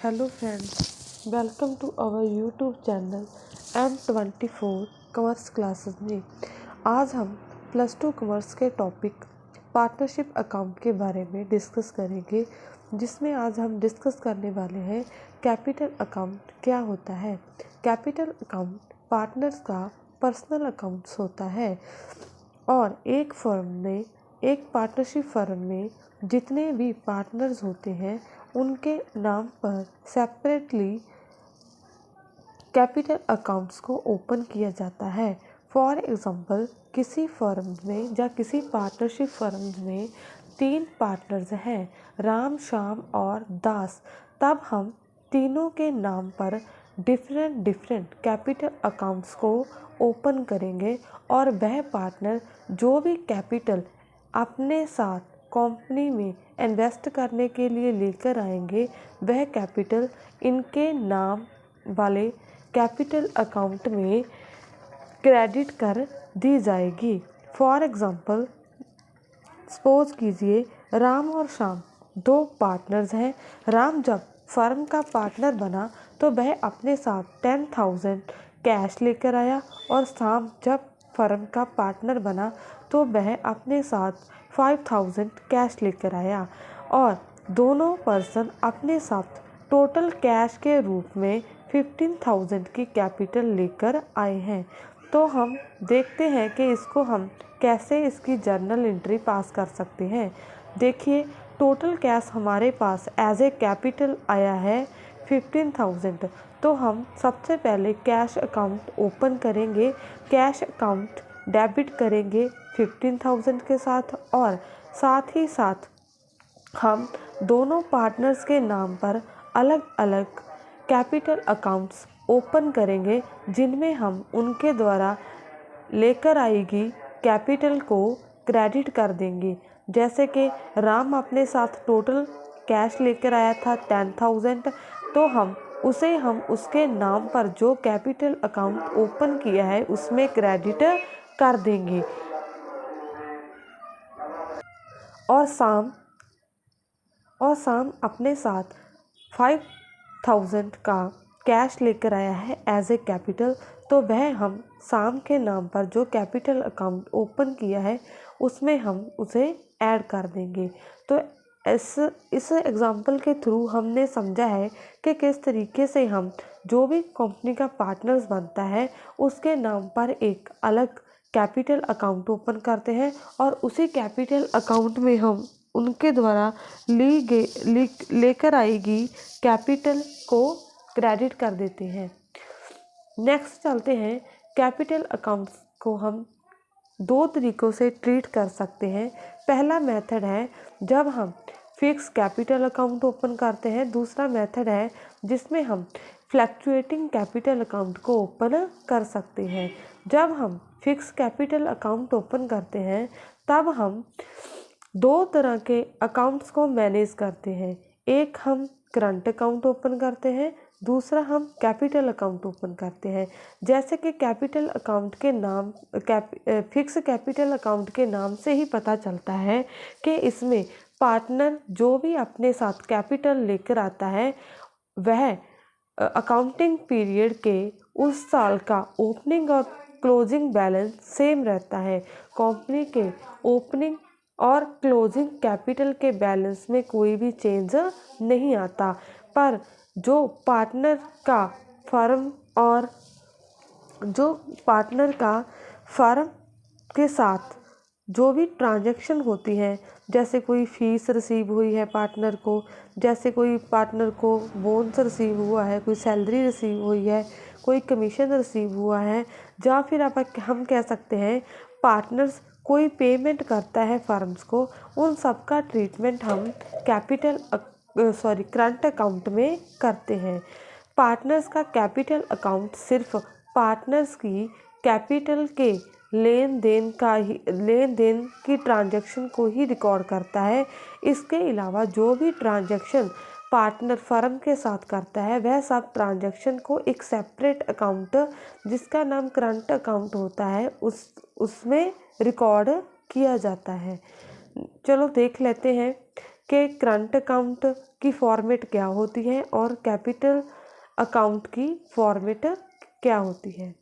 Hello friends, welcome to our YouTube channel M24 commerce classes में। आज हम +2 commerce के टॉपिक पार्टनरशिप अकाउंट के बारे में डिस्कस करेंगे, जिसमें आज हम डिस्कस करने वाले हैं कैपिटल अकाउंट क्या होता है। कैपिटल अकाउंट पार्टनर्स का पर्सनल अकाउंट्स होता है और एक पार्टनरशिप फर्म में जितने भी पार्टनर्स होते हैं उनके नाम पर सेपरेटली कैपिटल अकाउंट्स को ओपन किया जाता है। फॉर एग्ज़ाम्पल, किसी फर्म में या किसी पार्टनरशिप फर्म में 3 पार्टनर्स हैं, राम, श्याम और दास। तब हम तीनों के नाम पर डिफरेंट कैपिटल अकाउंट्स को ओपन करेंगे और वह पार्टनर जो भी कैपिटल अपने साथ कंपनी में इन्वेस्ट करने के लिए लेकर आएंगे, वह कैपिटल इनके नाम वाले कैपिटल अकाउंट में क्रेडिट कर दी जाएगी। फॉर एग्ज़ाम्पल, सपोज कीजिए राम और श्याम 2 पार्टनर्स हैं। राम जब फर्म का पार्टनर बना तो वह अपने साथ 10,000 कैश लेकर आया और श्याम जब फर्म का पार्टनर बना तो वह अपने साथ 5,000 कैश लेकर आया और दोनों पर्सन अपने साथ टोटल कैश के रूप में 15,000 की कैपिटल लेकर आए हैं। तो हम देखते हैं कि इसको हम कैसे इसकी जर्नल एंट्री पास कर सकते हैं। देखिए, टोटल कैश हमारे पास एज ए कैपिटल आया है 15,000। तो हम सबसे पहले कैश अकाउंट ओपन करेंगे, कैश अकाउंट डेबिट करेंगे 15,000 के साथ और साथ ही साथ हम दोनों पार्टनर्स के नाम पर अलग अलग कैपिटल अकाउंट्स ओपन करेंगे, जिनमें हम उनके द्वारा लेकर आएगी कैपिटल को क्रेडिट कर देंगे। जैसे कि राम अपने साथ टोटल कैश लेकर आया था 10,000, तो हम उसके नाम पर जो कैपिटल अकाउंट ओपन किया है उसमें क्रेडिट कर देंगे। और शाम अपने साथ 5,000 का कैश लेकर आया है एज ए कैपिटल, तो वह हम शाम के नाम पर जो कैपिटल अकाउंट ओपन किया है उसमें हम उसे ऐड कर देंगे। तो इस एग्ज़ाम्पल के थ्रू हमने समझा है कि किस तरीके से हम जो भी कंपनी का पार्टनर्स बनता है उसके नाम पर एक अलग कैपिटल अकाउंट ओपन करते हैं और उसी कैपिटल अकाउंट में हम उनके द्वारा लेकर आएगी कैपिटल को क्रेडिट कर देते हैं। नेक्स्ट चलते हैं। कैपिटल अकाउंट्स को हम 2 तरीक़ों से ट्रीट कर सकते हैं। पहला मेथड है जब हम फिक्स कैपिटल अकाउंट ओपन करते हैं। दूसरा मेथड है जिसमें हम फ्लक्चुएटिंग कैपिटल अकाउंट को ओपन कर सकते हैं। जब हम फिक्स कैपिटल अकाउंट ओपन करते हैं तब हम 2 तरह के अकाउंट्स को मैनेज करते हैं। एक हम करंट अकाउंट ओपन करते हैं, दूसरा हम कैपिटल अकाउंट ओपन करते हैं। जैसे कि कैपिटल अकाउंट के नाम फिक्स कैपिटल अकाउंट के नाम से ही पता चलता है कि इसमें पार्टनर जो भी अपने साथ कैपिटल लेकर आता है वह अकाउंटिंग पीरियड के उस साल का ओपनिंग और क्लोजिंग बैलेंस सेम रहता है। कंपनी के ओपनिंग और क्लोजिंग कैपिटल के बैलेंस में कोई भी चेंज नहीं आता, पर जो पार्टनर का फर्म के साथ जो भी ट्रांजैक्शन होती है, जैसे कोई फ़ीस रिसीव हुई है पार्टनर को, जैसे कोई पार्टनर को बोनस रिसीव हुआ है, कोई सैलरी रिसीव हुई है, कोई कमीशन रिसीव हुआ है, या फिर हम कह सकते हैं पार्टनर्स कोई पेमेंट करता है फर्म्स को, उन सब का ट्रीटमेंट हम करंट अकाउंट में करते हैं। पार्टनर्स का कैपिटल अकाउंट सिर्फ पार्टनर्स की कैपिटल के लेन देन की ट्रांजैक्शन को ही रिकॉर्ड करता है। इसके अलावा जो भी ट्रांजैक्शन पार्टनर फर्म के साथ करता है वह सब ट्रांजैक्शन को एक सेपरेट अकाउंट जिसका नाम करंट अकाउंट होता है उसमें रिकॉर्ड किया जाता है। चलो देख लेते हैं कि करंट अकाउंट की फॉर्मेट क्या होती है और कैपिटल अकाउंट की फॉर्मेट क्या होती है।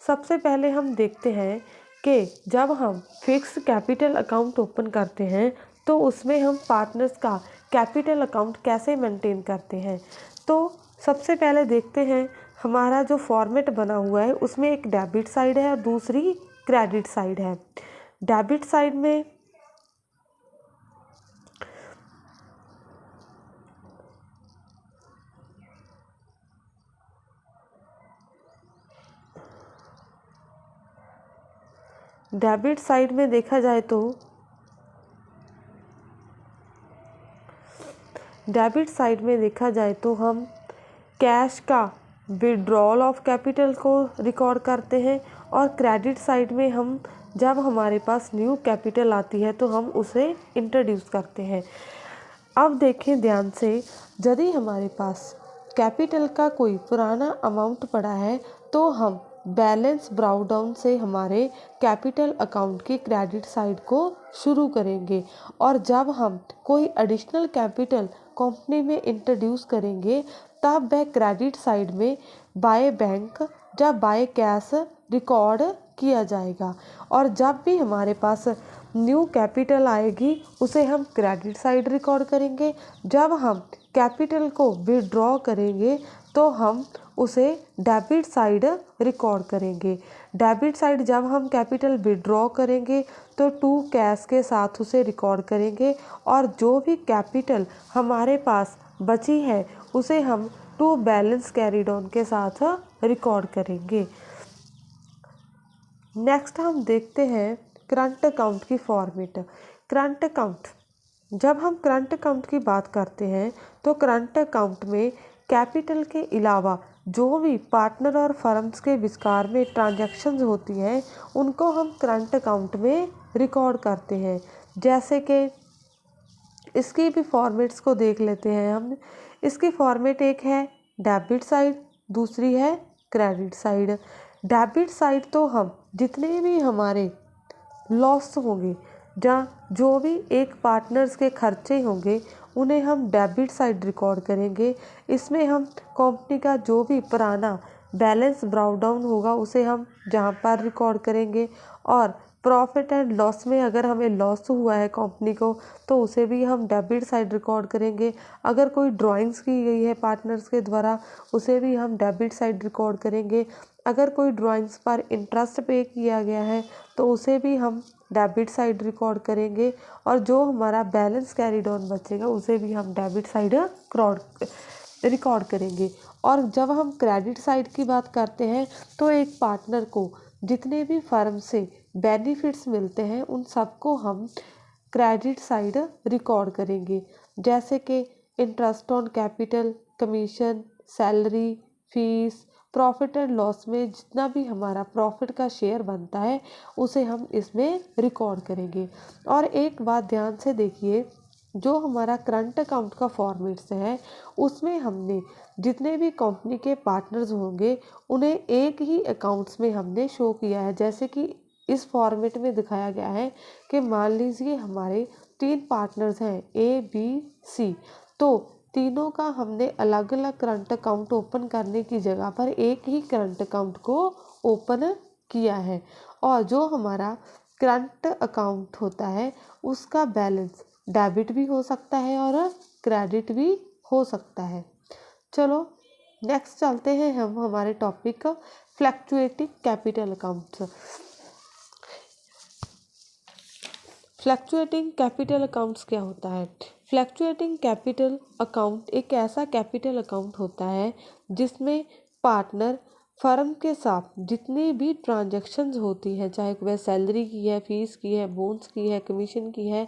सबसे पहले हम देखते हैं कि जब हम फिक्स कैपिटल अकाउंट ओपन करते हैं तो उसमें हम पार्टनर्स का कैपिटल अकाउंट कैसे मेंटेन करते हैं। तो सबसे पहले देखते हैं हमारा जो फॉर्मेट बना हुआ है उसमें एक डेबिट साइड है और दूसरी क्रेडिट साइड है। डेबिट साइड में देखा जाए तो डेबिट साइड में देखा जाए तो हम कैश का विड्रॉल ऑफ कैपिटल को रिकॉर्ड करते हैं और क्रेडिट साइड में हम जब हमारे पास न्यू कैपिटल आती है तो हम उसे इंट्रोड्यूस करते हैं। अब देखें ध्यान से, यदि हमारे पास कैपिटल का कोई पुराना अमाउंट पड़ा है तो हम बैलेंस ब्राउ डाउन से हमारे कैपिटल अकाउंट की क्रेडिट साइड को शुरू करेंगे और जब हम कोई एडिशनल कैपिटल कंपनी में इंट्रोड्यूस करेंगे तब वह क्रेडिट साइड में बाय बैंक या बाय कैश रिकॉर्ड किया जाएगा और जब भी हमारे पास न्यू कैपिटल आएगी उसे हम क्रेडिट साइड रिकॉर्ड करेंगे। जब हम कैपिटल को विड्रॉ करेंगे तो हम उसे डेबिट साइड रिकॉर्ड करेंगे। डेबिट साइड जब हम कैपिटल विड्रॉ करेंगे तो टू कैश के साथ उसे रिकॉर्ड करेंगे और जो भी कैपिटल हमारे पास बची है उसे हम टू बैलेंस कैरीड ऑन के साथ रिकॉर्ड करेंगे। नेक्स्ट हम देखते हैं करंट अकाउंट की फॉर्मेट। करंट अकाउंट, जब हम करंट अकाउंट की बात करते हैं तो करंट अकाउंट में कैपिटल के अलावा जो भी पार्टनर और फर्म्स के विचकार में ट्रांजैक्शंस होती हैं उनको हम करंट अकाउंट में रिकॉर्ड करते हैं। जैसे कि इसकी भी फॉर्मेट्स को देख लेते हैं हम। इसकी फॉर्मेट एक है डेबिट साइड, दूसरी है क्रेडिट साइड। डेबिट साइड तो हम जितने भी हमारे लॉस होंगे या जो भी एक पार्टनर्स के खर्चे होंगे उन्हें हम डेबिट साइड रिकॉर्ड करेंगे। इसमें हम कंपनी का जो भी पुराना बैलेंस ब्राउ डाउन होगा उसे हम जहाँ पर रिकॉर्ड करेंगे और प्रॉफिट एंड लॉस में अगर हमें लॉस हुआ है कंपनी को तो उसे भी हम डेबिट साइड रिकॉर्ड करेंगे। अगर कोई ड्राइंग्स की गई है पार्टनर्स के द्वारा उसे भी हम डेबिट साइड रिकॉर्ड करेंगे। अगर कोई ड्राइंग्स पर इंटरेस्ट पे किया गया है तो उसे भी हम डेबिट साइड रिकॉर्ड करेंगे और जो हमारा बैलेंस कैरीड ऑन बचेगा उसे भी हम डेबिट साइड रिकॉर्ड करेंगे। और जब हम क्रेडिट साइड की बात करते हैं तो एक पार्टनर को जितने भी फर्म से बेनिफिट्स मिलते हैं उन सबको हम क्रेडिट साइड रिकॉर्ड करेंगे। जैसे कि interest on capital, commission, salary, fees, profit and loss में जितना भी हमारा प्रॉफिट का शेयर बनता है उसे हम इसमें रिकॉर्ड करेंगे। और एक बात ध्यान से देखिए, जो हमारा करंट अकाउंट का फॉर्मेट्स है उसमें हमने जितने भी कंपनी के पार्टनर्स होंगे उन्हें एक ही अकाउंट्स में हमने शो किया है। जैसे कि इस फॉर्मेट में दिखाया गया है कि मान लीजिए हमारे 3 पार्टनर्स हैं ABC, तो तीनों का हमने अलग अलग करंट अकाउंट ओपन करने की जगह पर एक ही करंट अकाउंट को ओपन किया है और जो हमारा करंट अकाउंट होता है उसका बैलेंस डेबिट भी हो सकता है और क्रेडिट भी हो सकता है। चलो नेक्स्ट चलते हैं हम हमारे topic fluctuating capital accounts. Fluctuating capital accounts क्या होता है? फ्लक्चुएटिंग कैपिटल अकाउंट एक ऐसा कैपिटल अकाउंट होता है जिसमें पार्टनर फर्म के साथ जितनी भी ट्रांजैक्शंस होती हैं, चाहे वह सैलरी की है, फीस की है, बोनस की है, कमीशन की है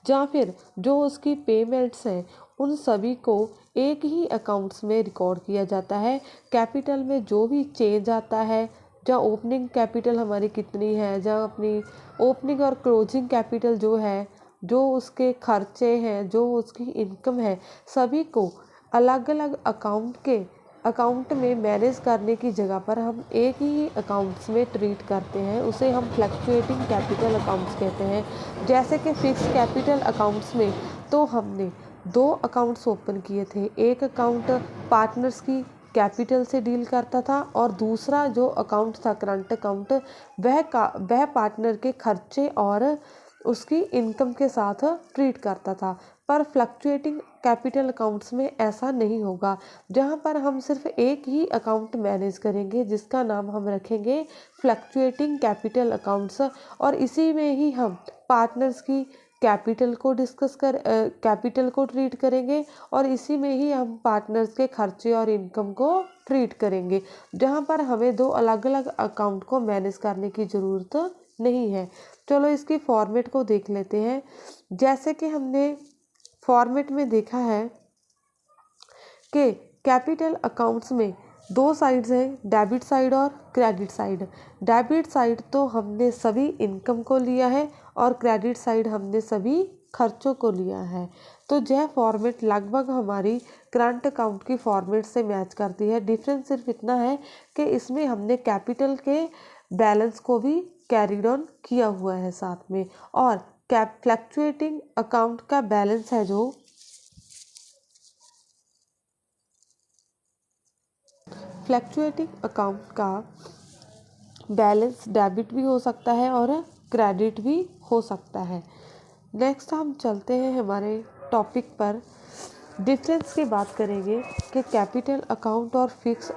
या फिर जो उसकी पेमेंट्स हैं, उन सभी को एक ही अकाउंट्स में रिकॉर्ड किया जाता है। कैपिटल में जो भी चेंज आता है, या ओपनिंग कैपिटल हमारी कितनी है, या अपनी ओपनिंग और क्लोजिंग कैपिटल जो है, जो उसके खर्चे हैं, जो उसकी इनकम है, सभी को अलग अलग अकाउंट के अकाउंट में मैनेज करने की जगह पर हम एक ही अकाउंट्स में ट्रीट करते हैं, उसे हम फ्लक्चुएटिंग कैपिटल अकाउंट्स कहते हैं। जैसे कि फिक्स कैपिटल अकाउंट्स में तो हमने 2 अकाउंट्स ओपन किए थे। एक अकाउंट पार्टनर्स की कैपिटल से डील करता था और दूसरा जो अकाउंट था करंट अकाउंट वह पार्टनर के खर्चे और उसकी इनकम के साथ ट्रीट करता था। पर फ्लक्चुएटिंग कैपिटल अकाउंट्स में ऐसा नहीं होगा, जहां पर हम सिर्फ एक ही अकाउंट मैनेज करेंगे जिसका नाम हम रखेंगे फ्लक्चुएटिंग कैपिटल अकाउंट्स, और इसी में ही हम पार्टनर्स की कैपिटल को ट्रीट करेंगे और इसी में ही हम पार्टनर्स के खर्चे और इनकम को ट्रीट करेंगे, जहां पर हमें 2 अलग अलग अकाउंट को मैनेज करने की ज़रूरत नहीं है। चलो इसकी फॉर्मेट को देख लेते हैं। जैसे कि हमने फॉर्मेट में देखा है कि कैपिटल अकाउंट्स में 2 साइड्स हैं, डेबिट साइड और क्रेडिट साइड। डेबिट साइड तो हमने सभी इनकम को लिया है और क्रेडिट साइड हमने सभी खर्चों को लिया है। तो यह फॉर्मेट लगभग हमारी करंट अकाउंट की फॉर्मेट से मैच करती है। डिफरेंस सिर्फ इतना है कि इसमें हमने कैपिटल के बैलेंस को भी कैरीड ऑन किया हुआ है साथ में, और फ्लक्चुएटिंग अकाउंट का बैलेंस है जो फ्लक्चुएटिंग अकाउंट का बैलेंस डेबिट भी हो सकता है और क्रेडिट भी हो सकता है। नेक्स्ट हम चलते हैं हमारे टॉपिक पर। डिफरेंस की बात करेंगे कि कैपिटल अकाउंट और फिक्स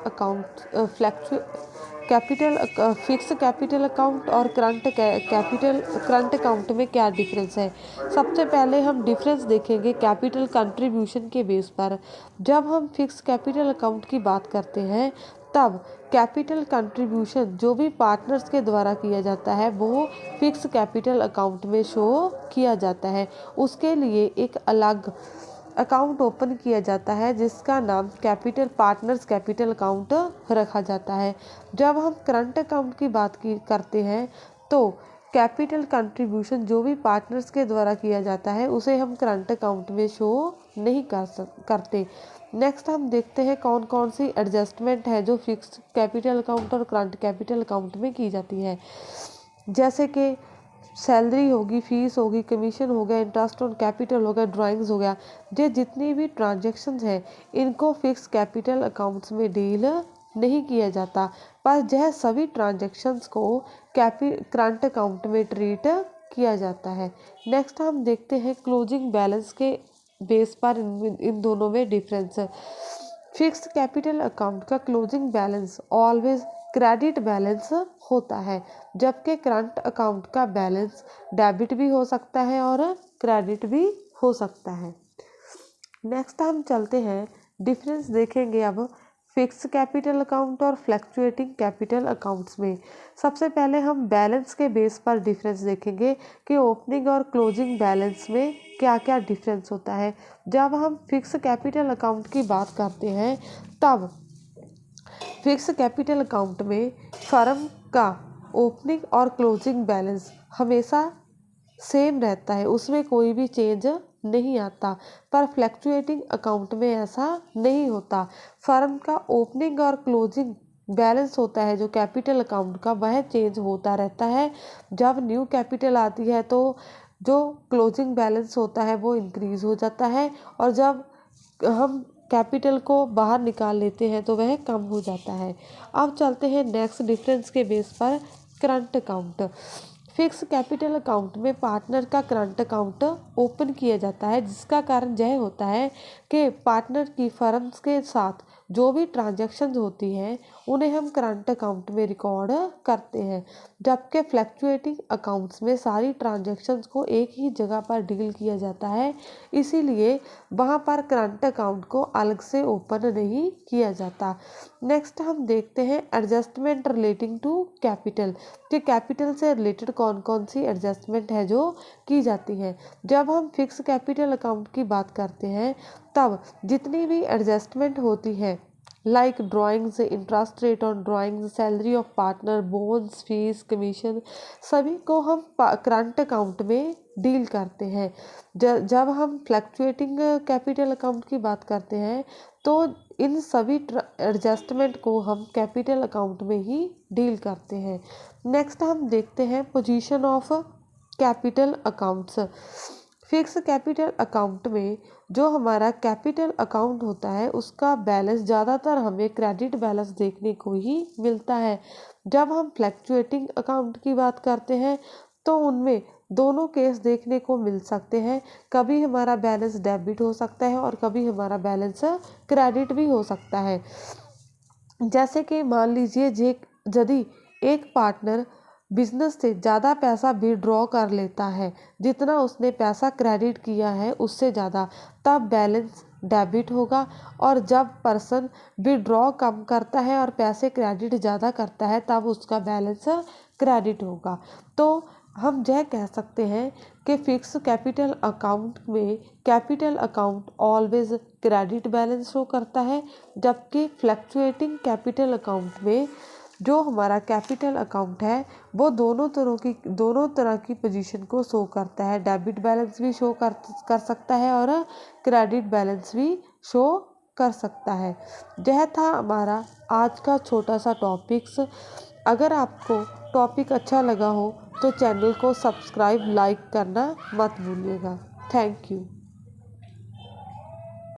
कैपिटल अकाउंट और करंट अकाउंट में क्या डिफरेंस है। सबसे पहले हम डिफरेंस देखेंगे कैपिटल कंट्रीब्यूशन के बेस पर। जब हम फिक्स कैपिटल अकाउंट की बात करते हैं तब कैपिटल कंट्रीब्यूशन जो भी पार्टनर्स के द्वारा किया जाता है वो फिक्स कैपिटल अकाउंट में शो किया जाता है। उसके लिए एक अलग अकाउंट ओपन किया जाता है जिसका नाम पार्टनर्स कैपिटल अकाउंट रखा जाता है। जब हम करंट अकाउंट की बात करते हैं तो कैपिटल कंट्रीब्यूशन जो भी पार्टनर्स के द्वारा किया जाता है उसे हम करंट अकाउंट में शो नहीं करते। नेक्स्ट हम देखते हैं कौन कौन सी एडजस्टमेंट है जो फिक्स्ड कैपिटल अकाउंट और करंट कैपिटल अकाउंट में की जाती है। जैसे कि सैलरी होगी, फीस होगी, कमीशन हो गया, इंटरेस्ट ऑन कैपिटल हो गया, ड्राइंग्स हो गया, ये जितनी भी ट्रांजैक्शंस हैं इनको फिक्स कैपिटल अकाउंट्स में डील नहीं किया जाता, पर यह सभी ट्रांजैक्शंस को करंट अकाउंट में ट्रीट किया जाता है। नेक्स्ट हम देखते हैं क्लोजिंग बैलेंस के बेस पर इन दोनों में डिफरेंस है। फिक्स कैपिटल अकाउंट का closing balance always credit balance होता है, जबकि करंट अकाउंट का बैलेंस डेबिट भी हो सकता है और क्रेडिट भी हो सकता है। नेक्स्ट हम चलते हैं डिफरेंस देखेंगे अब फिक्स कैपिटल अकाउंट और फ्लक्चुएटिंग कैपिटल अकाउंट्स में। सबसे पहले हम बैलेंस के बेस पर डिफरेंस देखेंगे कि ओपनिंग और क्लोजिंग बैलेंस में क्या क्या डिफरेंस होता है। जब हम फिक्स कैपिटल अकाउंट की बात करते हैं तब फिक्स कैपिटल अकाउंट में फर्म का ओपनिंग और क्लोजिंग बैलेंस हमेशा सेम रहता है, उसमें कोई भी चेंज नहीं आता। पर फ्लक्चुएटिंग अकाउंट में ऐसा नहीं होता। फर्म का ओपनिंग और क्लोजिंग बैलेंस होता है जो कैपिटल अकाउंट का, वह चेंज होता रहता है। जब न्यू कैपिटल आती है तो जो क्लोजिंग बैलेंस होता है वो इंक्रीज़ हो जाता है, और जब हम कैपिटल को बाहर निकाल लेते हैं तो वह कम हो जाता है। अब चलते हैं नेक्स्ट डिफरेंस के बेस पर current account. Fix capital account में पार्टनर का करंट अकाउंट ओपन किया जाता है, जिसका कारण यह होता है कि पार्टनर की फर्म्स के साथ जो भी ट्रांजैक्शंस होती हैं उन्हें हम करंट अकाउंट में रिकॉर्ड करते हैं, जबकि फ्लक्चुएटिंग अकाउंट्स में सारी ट्रांजैक्शंस को एक ही जगह पर डील किया जाता है, इसीलिए वहाँ पर करंट अकाउंट को अलग से ओपन नहीं किया जाता। नेक्स्ट हम देखते हैं एडजस्टमेंट रिलेटिंग टू कैपिटल, कि कैपिटल से रिलेटेड कौन कौन सी एडजस्टमेंट है जो की जाती है। जब हम फिक्स कैपिटल अकाउंट की बात करते हैं तब जितनी भी एडजस्टमेंट होती है like drawings, interest rate on drawings, salary of partner, bonus, fees, commission, सभी को हम करंट अकाउंट में डील करते हैं। जब हम फ्लक्चुएटिंग कैपिटल अकाउंट की बात करते हैं तो इन सभी एडजस्टमेंट को हम कैपिटल अकाउंट में ही डील करते हैं। नेक्स्ट हम देखते हैं position of capital accounts. Fix capital account में जो हमारा कैपिटल अकाउंट होता है उसका बैलेंस ज़्यादातर हमें क्रेडिट बैलेंस देखने को ही मिलता है। जब हम फ्लक्चुएटिंग अकाउंट की बात करते हैं तो उनमें दोनों केस देखने को मिल सकते हैं। कभी हमारा बैलेंस डेबिट हो सकता है और कभी हमारा बैलेंस क्रेडिट भी हो सकता है। जैसे कि मान लीजिए यदि एक पार्टनर बिजनेस से ज़्यादा पैसा विड्रॉ कर लेता है, जितना उसने पैसा क्रेडिट किया है उससे ज़्यादा, तब बैलेंस डेबिट होगा। और जब पर्सन विड्रॉ कम करता है और पैसे क्रेडिट ज़्यादा करता है तब उसका बैलेंस क्रेडिट होगा। तो हम यह कह सकते हैं कि फिक्स कैपिटल अकाउंट में capital account always credit balance show करता है, जबकि फ्लक्चुएटिंग कैपिटल अकाउंट में जो हमारा कैपिटल अकाउंट है वो दोनों तरह की पोजीशन को शो करता है। डेबिट बैलेंस भी शो कर सकता है और क्रेडिट बैलेंस भी शो कर सकता है। यह था हमारा आज का छोटा सा टॉपिक्स। अगर आपको टॉपिक अच्छा लगा हो तो चैनल को सब्सक्राइब लाइक करना मत भूलिएगा। Thank you.